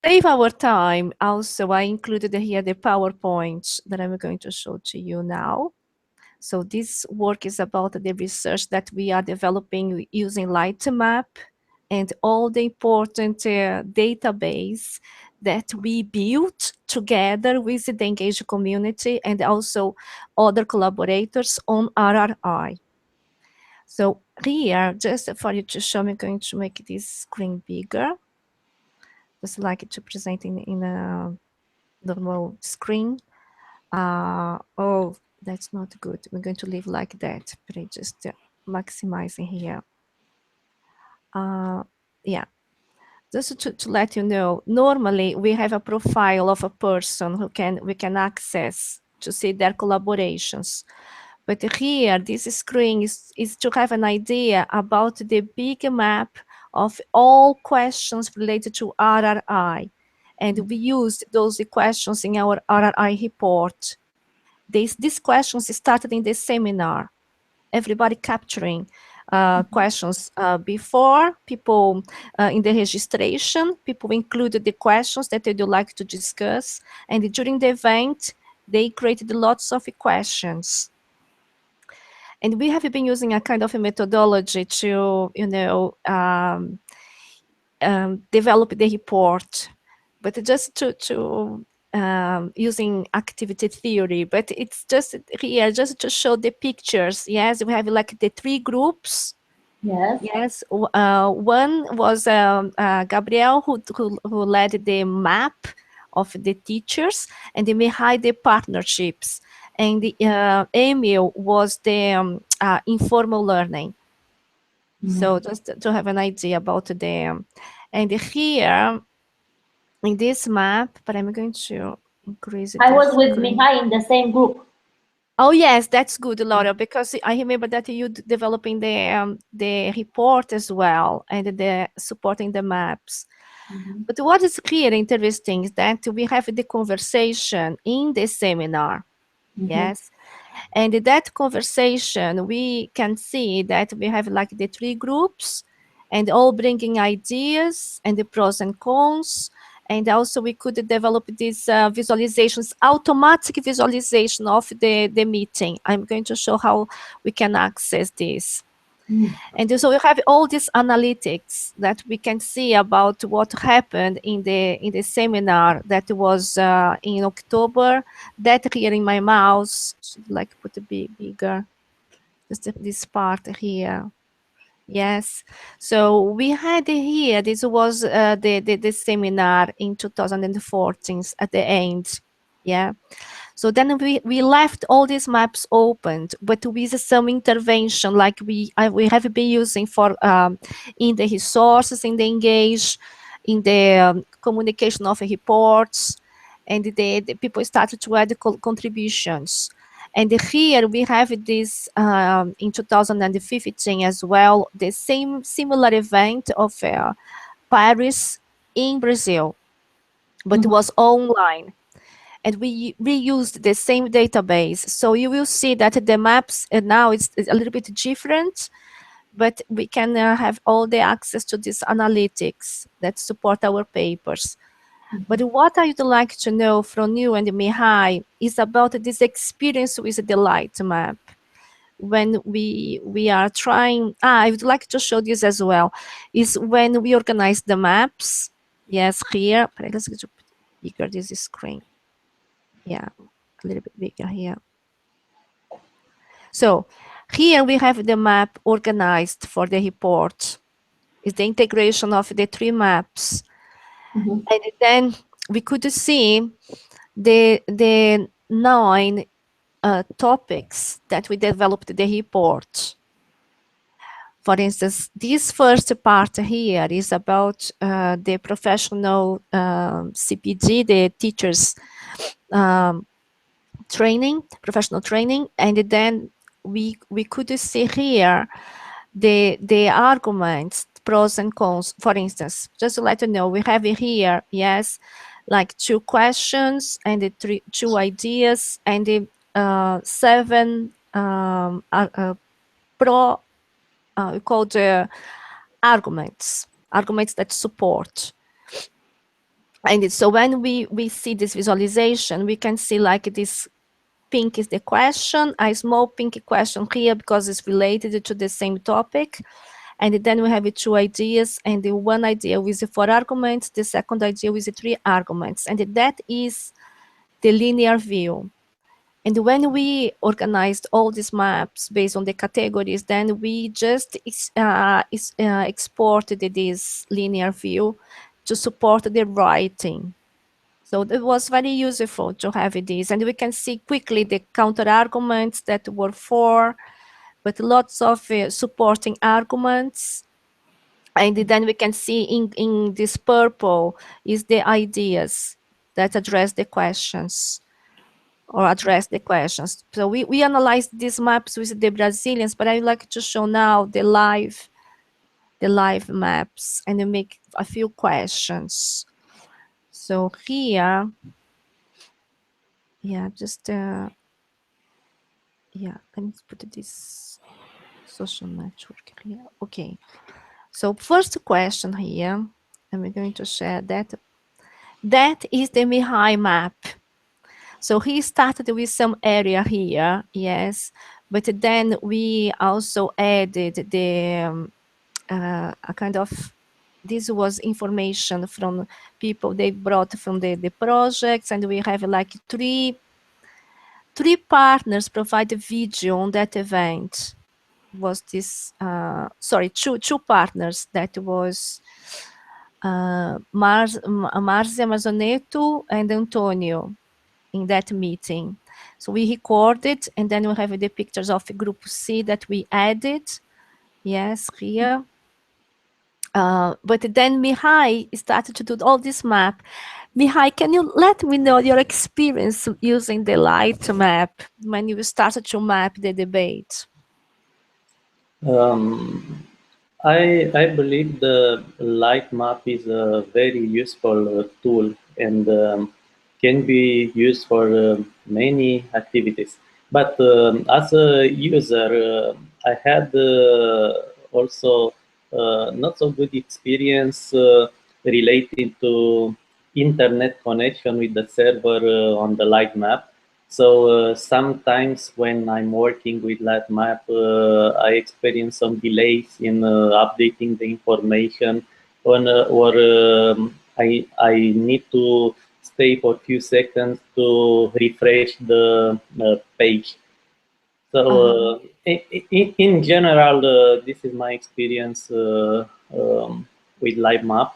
save our time, also I included here the PowerPoint that I'm going to show to you now. So this work is about the research that we are developing using Lightmap and all the important database that we built together with the engaged community and also other collaborators on RRI. So here, just for you to show, I'm going to make this screen bigger. Just like to present in a normal screen. Oh, that's not good. We're going to leave like that, but I just maximizing here. Yeah, just to let you know, normally we have a profile of a person who we can access to see their collaborations. But here, this screen is to have an idea about the big map of all questions related to RRI. And we used those questions in our RRI report. These questions started in the seminar. Everybody capturing questions before, people in the registration, people included the questions that they would like to discuss. And during the event, they created lots of questions. And we have been using a kind of a methodology to, develop the report, but just to using activity theory, but it's just here just to show the pictures. Yes, we have like the 3 groups. Yes. Yes, one was Gabriel who led the map of the teachers, and they may hide the partnerships. And Emil was the informal learning. So just to have an idea about them. And here in this map, but I'm going to increase I this was with screen. Mihai in the same group. Oh yes, that's good, Laura, because I remember that you developing the report as well and the supporting the maps. But what is here interesting is that we have the conversation in the seminar. Yes. And in that conversation, we can see that we have like the 3 groups and all bringing ideas and the pros and cons. And also we could develop these visualizations, automatic visualization of the meeting. I'm going to show how we can access this. And so we have all these analytics that we can see about what happened in the seminar that was in October. That here in my mouse, should like put a bit bigger, just this part here. Yes. So we had here, this was the seminar in 2014 at the end. Yeah. So then we left all these maps opened, but with some intervention like we have been using for in the resources, in the engage, in the communication of reports, and the people started to add contributions. And here we have this in 2015 as well, the similar event of Paris in Brazil, but it was online. And we reused the same database. So you will see that the maps now it's a little bit different, but we can have all the access to these analytics that support our papers. But what I would like to know from you and Mihai is about this experience with the Lightmap. When we are trying, I would like to show this as well, is when we organize the maps. Yes, here, let's get bigger this screen. Yeah, a little bit bigger here. So here we have the map organized for the report. It's the integration of the 3 maps. And then we could see the 9 topics that we developed the report. For instance, this first part here is about the professional CPG, the teachers training, professional training, and then we could see here the arguments, pros and cons. For instance, just to let you know, we have here, yes, like 2 questions and the 2 ideas and the 7 pro we call the arguments that support. And so when we see this visualization, we can see like this pink is the question, a small pink question here because it's related to the same topic. And then we have two ideas, and the one idea with the 4 arguments, the second idea with the 3 arguments. And that is the linear view. And when we organized all these maps based on the categories, then we just exported this linear view to support the writing. So it was very useful to have this. And we can see quickly the counter arguments that were 4, but lots of supporting arguments. And then we can see in this purple is the ideas that address the questions or address the questions. So we analyzed these maps with the Brazilians, but I like to show now the live maps and make a few questions. So here, yeah, just yeah, let me put this social network here. Okay. So first question here, and we're going to share that. That is the Mihai map. So he started with some area here, yes, but then we also added the a kind of, this was information from people they brought from the projects, and we have like three partners provide a video on that event. Was this sorry, two partners, that was Marzia Mazzonetto and Antonio in that meeting. So we recorded, and then we have the pictures of Group C that we added. Yes, here. But then Mihai started to do all this map. Mihai, can you let me know your experience using the Lightmap when you started to map the debate? I believe the Lightmap is a very useful tool and can be used for many activities. But as a user, I had also not so good experience related to internet connection with the server on the Lightmap. So sometimes when I'm working with Lightmap, I experience some delays in updating the information, or I need to stay for a few seconds to refresh the page. So in general, this is my experience with Lightmap.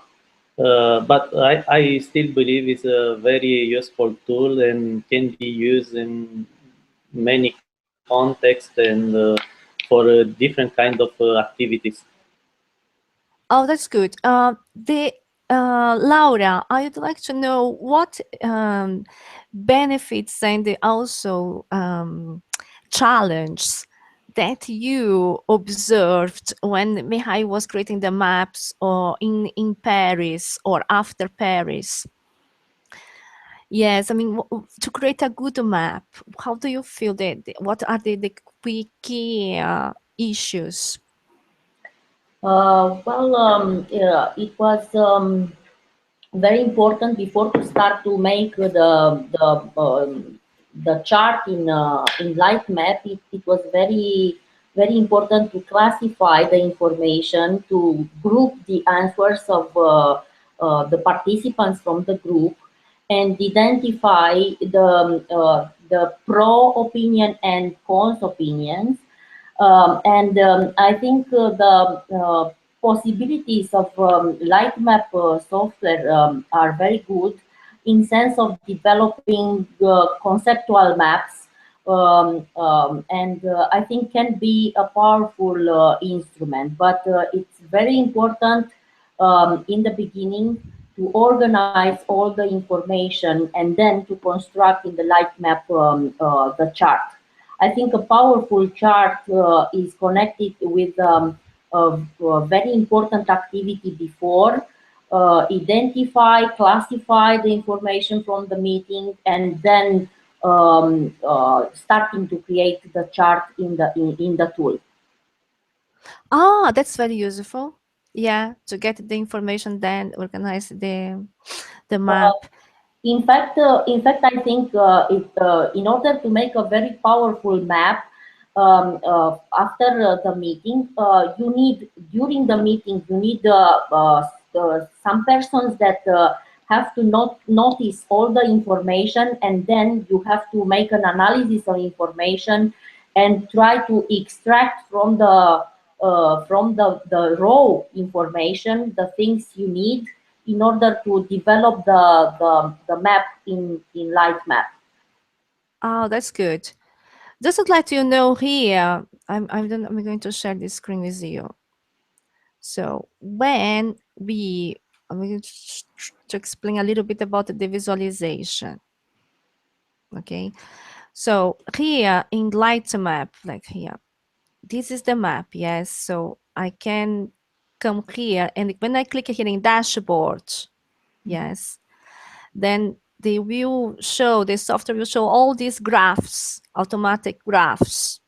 But I still believe it's a very useful tool and can be used in many contexts and for different kind of activities. Oh, that's good. Laura, I would like to know what benefits and also challenges that you observed when Mihai was creating the maps, or in Paris or after Paris. Yes, I mean, to create a good map, how do you feel that? What are the key issues? Yeah, it was very important before to start to make the chart in Lightmap. It was very important to classify the information, to group the answers of the participants from the group, and identify the pro opinion and cons opinions. I think the possibilities of Lightmap software are very good in sense of developing conceptual maps, and I think can be a powerful instrument. But it's very important in the beginning to organize all the information and then to construct in the Lightmap the chart. I think a powerful chart is connected with a very important activity before. Identify, classify the information from the meeting, and then starting to create the chart in the tool. Ah, that's very useful. Yeah, to get the information, then organize the Uh, map. I think in order to make a very powerful map after the meeting, you need during the meeting you need some persons that have to not notice all the information, and then you have to make an analysis of information and try to extract from the raw information the things you need in order to develop the map in Lightmap. Oh, that's good. Just to let you know here, I'm going to share this screen with you. So when I'm going to explain a little bit about the visualization. Okay. So here in Lightmap, like here, this is the map. Yes. So I can come here, and when I click here in dashboard, yes, then the software will show all these graphs, automatic graphs.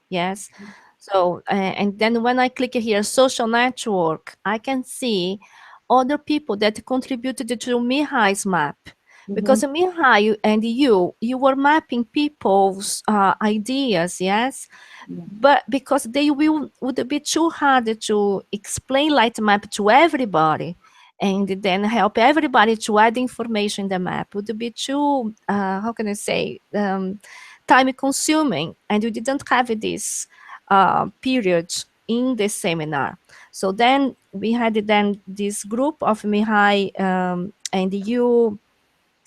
Yes. So, and then when I click here, social network, I can see other people that contributed to Mihai's map. Because Mhm. Mihai and you were mapping people's ideas, yes? But because would be too hard to explain Lightmap to everybody and then help everybody to add information in the map would be too how can I say time consuming, and you didn't have this period in the seminar. So then we had then this group of Mihai and you,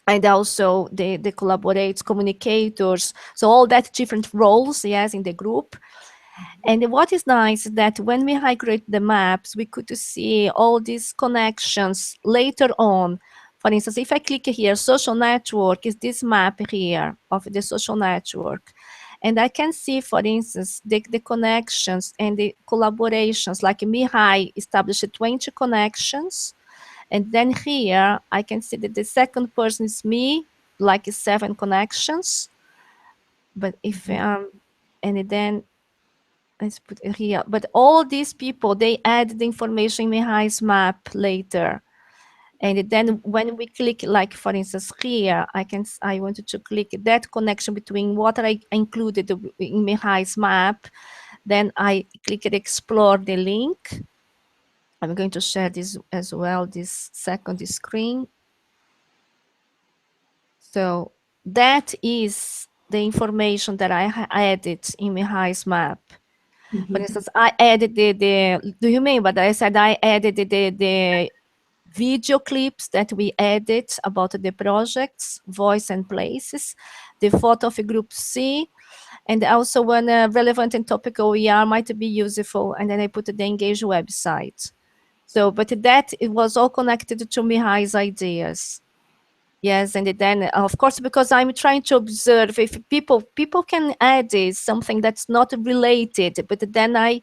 and also the collaborators, communicators, so all that different roles, yes, in the group. And what is nice is that when we migrate the maps, we could see all these connections later on. For instance, if I click here, social network is this map here of the social network. And I can see, for instance, the connections and the collaborations, like Mihai established 20 connections. And then here, I can see that the second person is me, like 7 connections. But if, and then let's put it here. But all these people, they add the information in Mihai's map later. And then when we click, like for instance here, I wanted to click that connection between what I included in Mihai's map. Then I click explore the link. I'm going to share this as well, this second screen. So that is the information that I added in Mihai's map. For instance, I added do you remember that I said I added the video clips that we added about the projects, voice and places, the photo of group C, and also when relevant and topical OER might be useful, and then I put the engage website. So, but that it was all connected to Mihai's ideas. Yes, and then of course, because I'm trying to observe if people can add something that's not related, but then I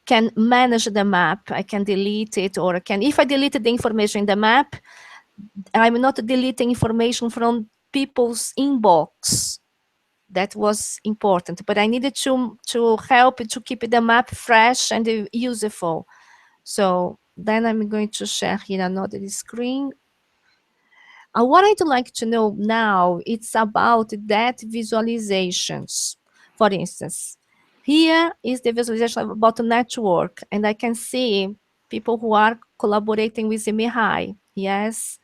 can manage the map. I can delete it, or if I deleted the information in the map, I'm not deleting information from people's inbox. That was important, but I needed to help to keep the map fresh and useful. So then I'm going to share here another screen. What I'd like to know now, it's about that visualizations. For instance, here is the visualization about the network, and I can see people who are collaborating with Mihai. Yes.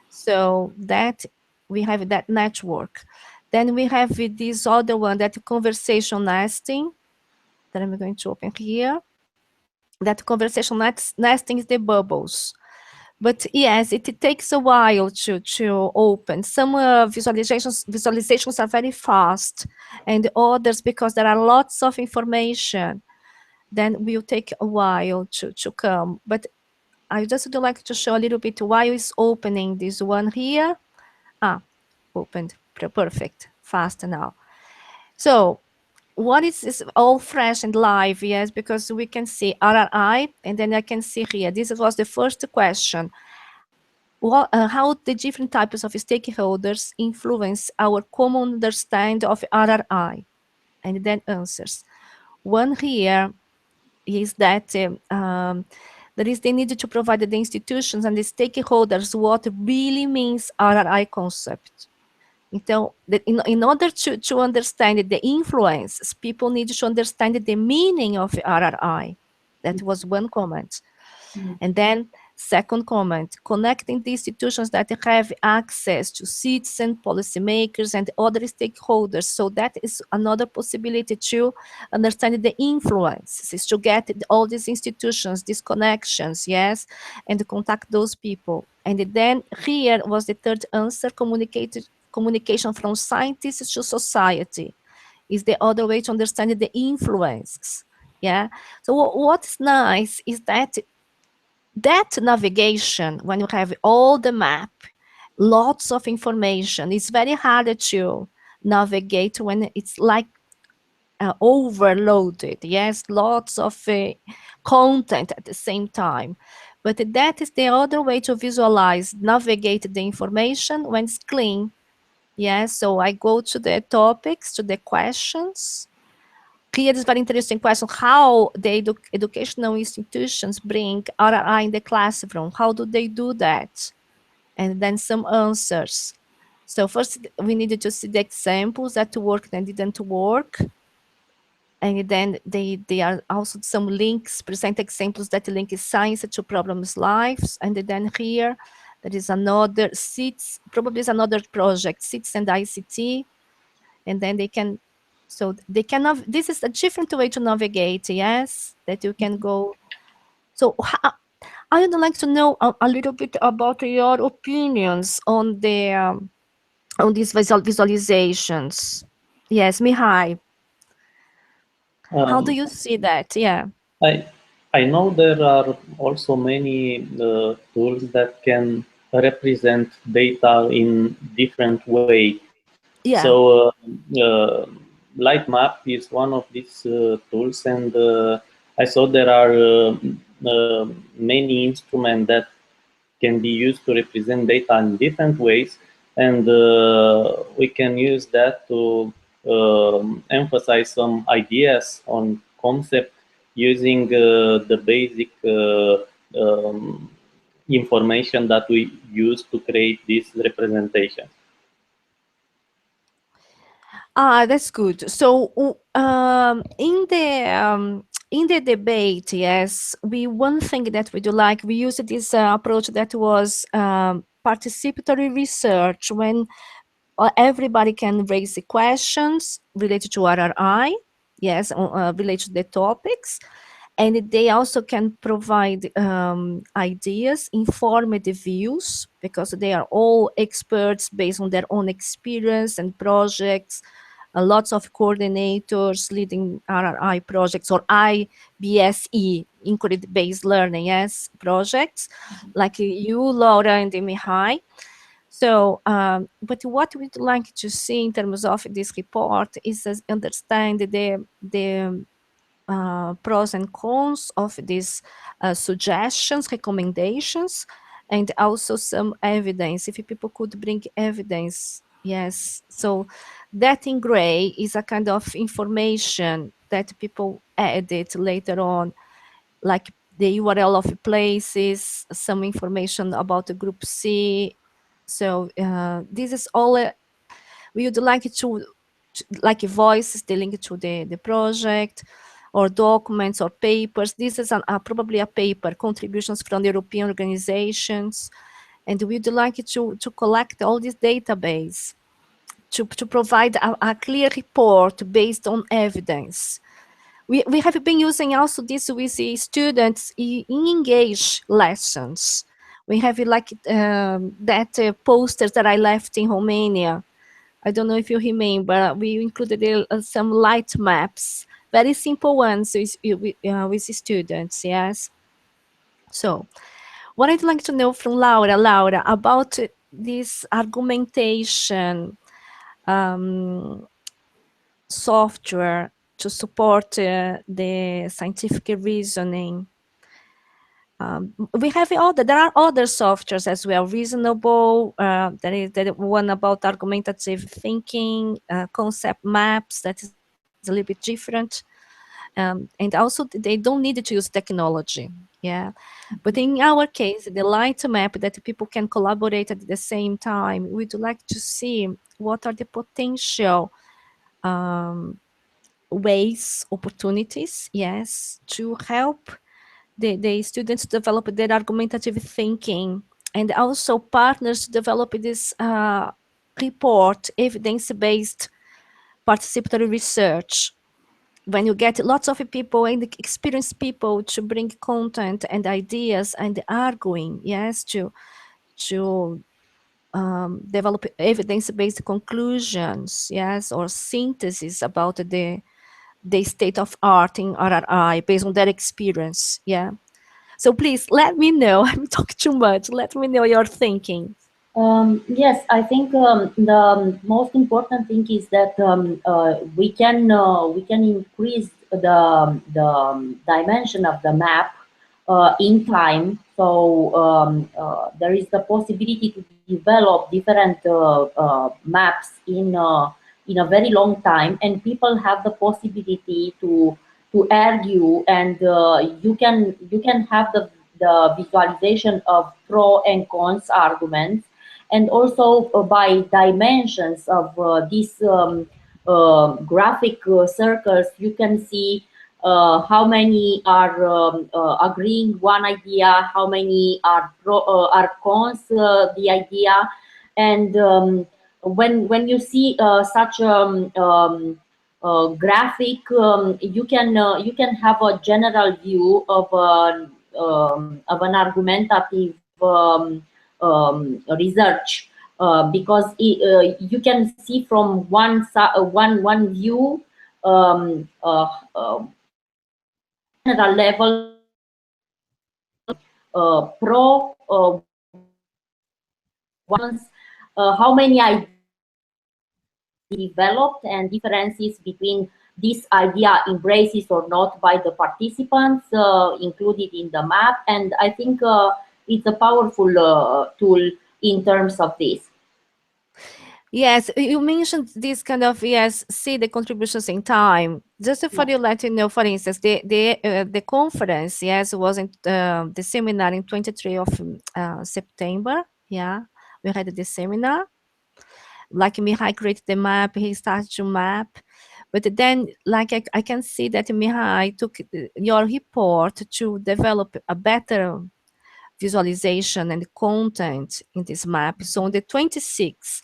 So that we have that network. Then we have this other one, that conversation nesting, that I'm going to open here. That conversation nesting is the bubbles. But yes, it takes a while to open. Some visualizations are very fast, and others, because there are lots of information, then will take a while to come. But I just would like to show a little bit why is opening this one here. Opened, perfect, fast now. So what is all fresh and live? Yes, because we can see RRI, and then I can see here, this was the first question. How the different types of stakeholders influence our common understanding of RRI, and then answers. One here, is that there is the need to provide the institutions and the stakeholders what really means RRI concept. Então, in order to understand the influences, people need to understand the meaning of RRI. That was one comment. And then second comment, connecting the institutions that have access to citizen policymakers and other stakeholders. So that is another possibility to understand the influences, is to get all these institutions, these connections, yes, and contact those people. And then here was the third answer, communication from scientists to society is the other way to understand the influences. Yeah. So what's nice is that navigation, when you have all the map, lots of information, it's very hard to navigate when it's like overloaded. Yes, lots of content at the same time. But that is the other way to visualize, navigate the information when it's clean. Yes, so I go to the topics, to the questions. Here is very interesting question, how the educational institutions bring RRI in the classroom. How do they do that? And then some answers. So first we needed to see the examples that worked and didn't work. And then they are also some links, present examples that link science to problems lives. And then here there is another SITS, probably is another project, SITS and ICT. And then they can, so they can, this is a different way to navigate, yes, that you can go. So I would like to know a little bit about your opinions on these visualizations. Yes, Mihai, how do Um, you see that? Yeah. I I know there are also many tools that can represent data in different way. So Yeah. uh, Lightmap is one of these tools, and I saw there are many instruments that can be used to represent data in different ways, and we can use that to emphasize some ideas on concept using the basic information that we use to create this representation. That's good. So, in the debate, yes, one thing that we do like, we used this approach that was participatory research, when everybody can raise the questions related to RRI, yes, related to the topics, and they also can provide ideas, informed views, because they are all experts based on their own experience and projects. Lots of coordinators leading RRI projects or IBSE, inquiry-based learning, yes, projects, like you, Laura, and Mihai. So, but what we'd like to see in terms of this report is understand the pros and cons of these suggestions, recommendations, and also some evidence. If people could bring evidence, yes. So that in gray is a kind of information that people edit later on, like the URL of places, some information about the group C. So this is all we would like to like voices, the link to the project, or documents or papers. This is probably a paper, contributions from the European organizations. And we'd like to collect all this database to provide a clear report based on evidence. We have been using also this with the students in engage lessons. We have like that posters that I left in Romania. I don't know if you remember, we included some light maps, very simple ones with the students, yes. So what I'd like to know from Laura, about this argumentation software to support the scientific reasoning. We have there are other softwares as well, reasonable, there is the one about argumentative thinking, concept maps, that is a little bit different. And also they don't need to use technology. Yeah. But in our case, the light map that people can collaborate at the same time, we'd like to see what are the potential ways, opportunities, yes, to help the students develop their argumentative thinking, and also partners to develop this report, evidence-based participatory research. When you get lots of people and experienced people to bring content and ideas and arguing, yes, to develop evidence-based conclusions, yes, or synthesis about the state of art in RRI based on their experience, yeah. So please let me know. I'm talking too much. Let me know your thinking. Yes, I think the most important thing is that we can increase the dimension of the map in time. So there is the possibility to develop different maps in a very long time, and people have the possibility to argue, and you can have the visualization of pro and cons arguments, and also by dimensions of these graphic circles, you can see how many are agreeing one idea, how many are cons the idea, and when you see such graphic, you can have a general view of an argumentative research, because you can see from one view, on a general level, pro how many ideas developed, and differences between this idea embraces or not by the participants included in the map. And I think it's a powerful tool in terms of this. Yes, you mentioned this kind of, yes, see the contributions in time. Just for you let you know, for instance, the conference, yes, was in the seminar in 23 of September. Yeah, we had the seminar. Like Mihai created the map, he started to map. But then, like I can see that Mihai took your report to develop a better visualization and content in this map. So on the 26th,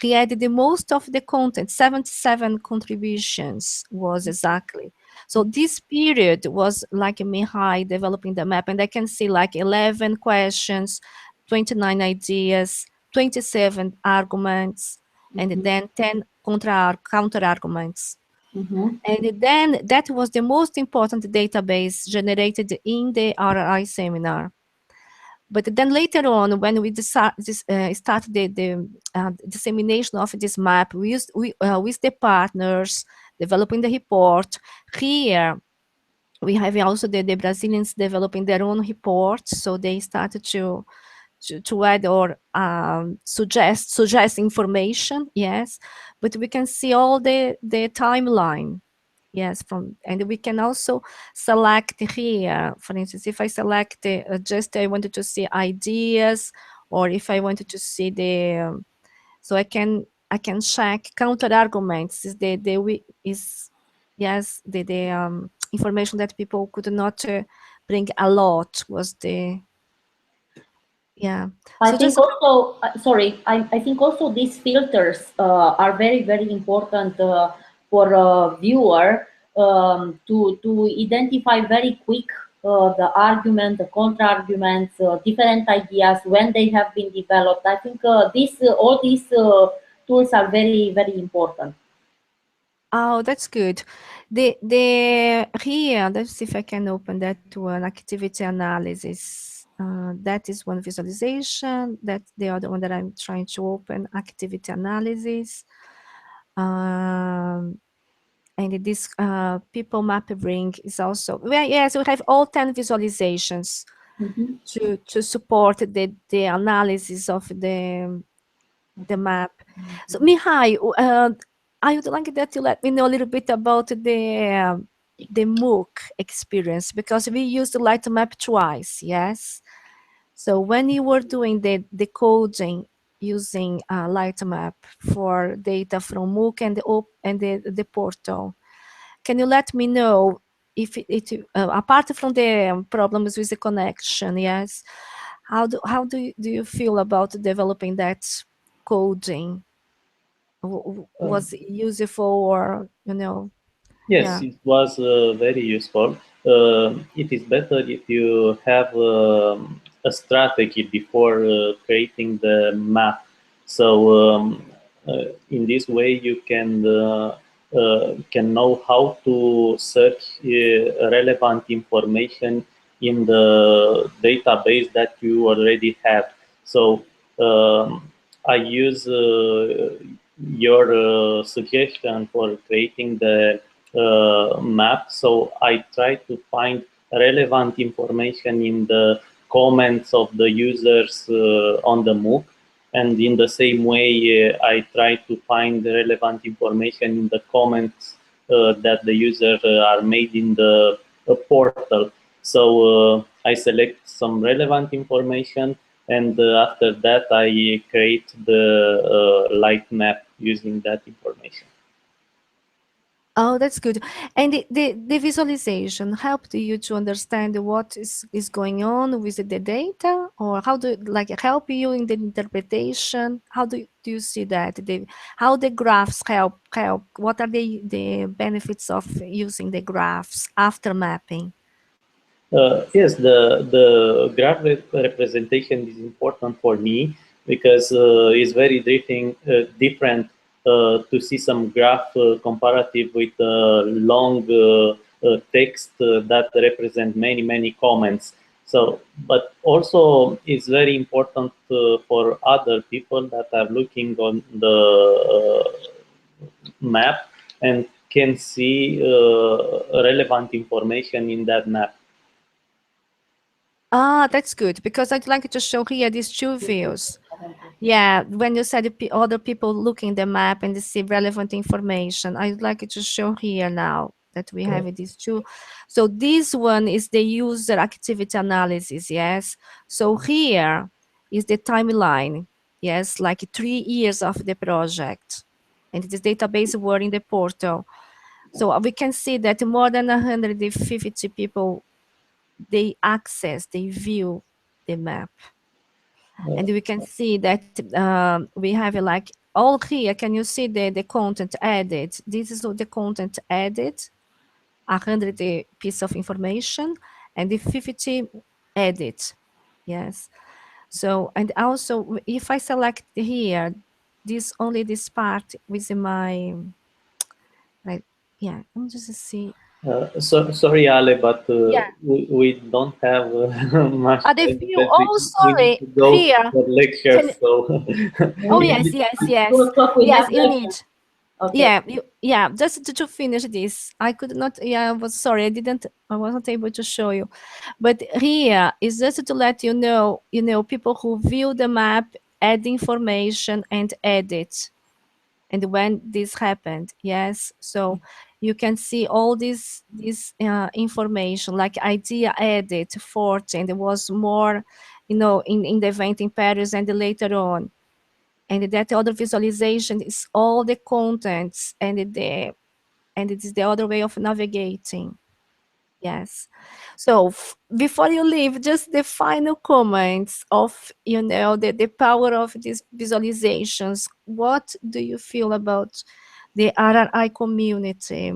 he added the most of the content, 77 contributions was exactly. So this period was like Mihai developing the map, and I can see like 11 questions, 29 ideas, 27 arguments, and then 10 counter arguments. Mm-hmm. And then that was the most important database generated in the RI seminar. But then later on, when we start the dissemination of this map, we used with the partners developing the report. Here we have also the Brazilians developing their own reports, so they started to add or suggest information. Yes, but we can see all the timeline. Yes, and we can also select here. For instance, if I select just I wanted to see ideas, or if I wanted to see so I can check counter arguments. Is yes, the information that people could not bring a lot was the, yeah. I So think just also, sorry, I think also these filters are very, very important for a viewer to identify very quick the argument, the counter arguments, different ideas when they have been developed. I think all these tools are very, very important. Oh, that's good. The here, let's see if I can open that one, activity analysis. That is one visualization. That's the other one that I'm trying to open, activity analysis. And this people map ring is also, well, yes, we have all 10 visualizations Mhm. to support the analysis of the map. So Mihai, I would like that you let me know a little bit about the MOOC experience, because we used the Lightmap twice, yes? So when you were doing the coding using Lightmap for data from MOOC and the portal, can you let me know if apart from the problems with the connection, yes, how do you feel about developing that coding? Was it useful, or Yes, yeah? it was very useful. It is better if you have a strategy before creating the map. So in this way, you can know how to search relevant information in the database that you already have. So I use your suggestion for creating the map. So I try to find relevant information in the comments of the users on the MOOC. And in the same way, I try to find relevant information in the comments that the user are made in the portal. So I select some relevant information, and after that I create the light map using that information. Oh, that's good. And the visualization helped you to understand what is going on with the data, or how do like help you in the interpretation? How do you see that? How the graphs help? What are the benefits of using the graphs after mapping? Yes, the graph representation is important for me because it's very different to see some graph comparative with long text that represent many comments. So, but also it's very important for other people that are looking on the map and can see relevant information in that map. Ah, that's good, because I'd like to show here these two views. Yeah, when you said other people looking the map and they see relevant information, I'd like to show here now that we have these two. So this one is the user activity analysis, yes. So here is the timeline, yes, like 3 years of the project. And this database were in the portal. So we can see that more than 150 people, they view the map. And we can see that we have like all here. Can you see the content added? This is the content added, 100 piece of information, and the 50 edit. Yes. So, and also if I select here, only this part with my, like, yeah, let me just see. Sorry, Ale, but Yeah. we don't have much The time view. because Oh, we need sorry. to go Here. for lectures. Can, So oh, We, yes, it, yes, yes. we Yes, have you lecture. need. Okay. Yeah, just to finish this, I could not, yeah, I was sorry, I wasn't able to show you. But here is just to let you know, people who view the map, add information and edit. And when this happened, yes. So you can see all this information, like idea edit, 40, and there was more, in the event in Paris and later on. And that other visualization is all the contents, and it is the other way of navigating. Yes. So before you leave, just the final comments of the power of these visualizations. What do you feel about the RRI community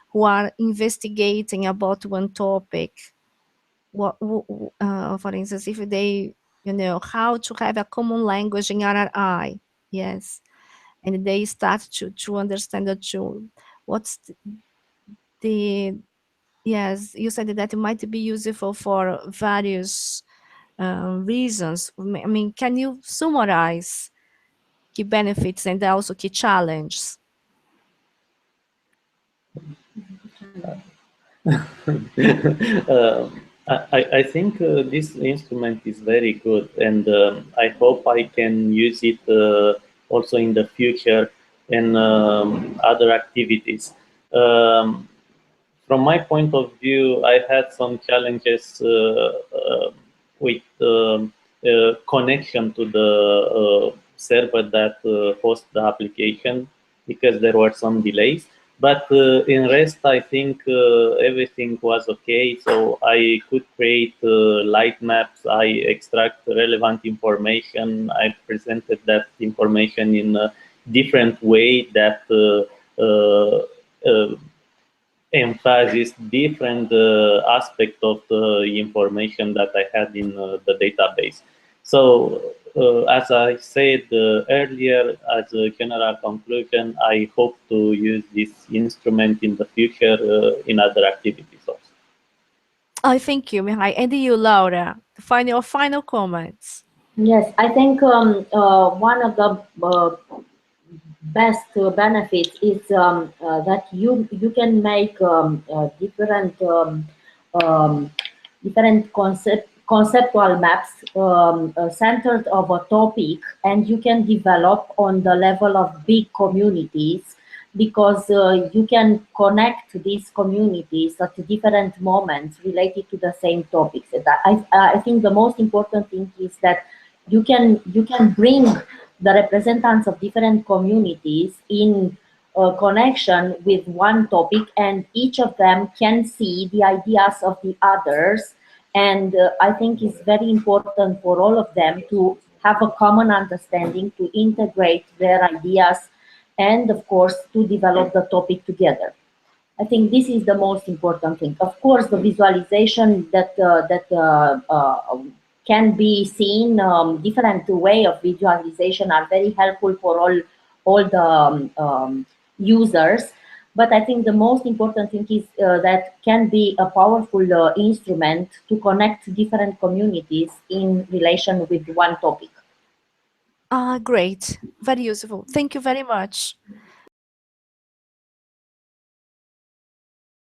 who are investigating about one topic? For instance, if they, how to have a common language in RRI. Yes. And they start to understand that what's the yes, you said that it might be useful for various reasons. I mean, can you summarize key benefits and also key challenges? uh, I think this instrument is very good, and I hope I can use it also in the future in other activities. Um, from my point of view, I had some challenges with connection to the server that hosts the application because there were some delays. But in rest, I think everything was okay. So I could create light maps. I extract relevant information. I presented that information in a different way that emphasizes different aspect of the information that I had in the database. So, as I said earlier, as a general conclusion, I hope to use this instrument in the future in other activities also. Oh, thank you, Mihai. And you, Laura, final comments. Yes, I think one of the best benefits is that you can make um, different conceptual maps centered of a topic, and you can develop on the level of big communities, because you can connect these communities at different moments related to the same topics. And I think the most important thing is that you can bring the representatives of different communities in connection with one topic, and each of them can see the ideas of the others. And I think it's very important for all of them to have a common understanding, to integrate their ideas, and of course to develop the topic together. I think this is the most important thing. Of course, the visualization that can be seen, different way of visualization are very helpful for all the users. But I think the most important thing is that can be a powerful instrument to connect different communities in relation with one topic. Great. Very useful. Thank you very much.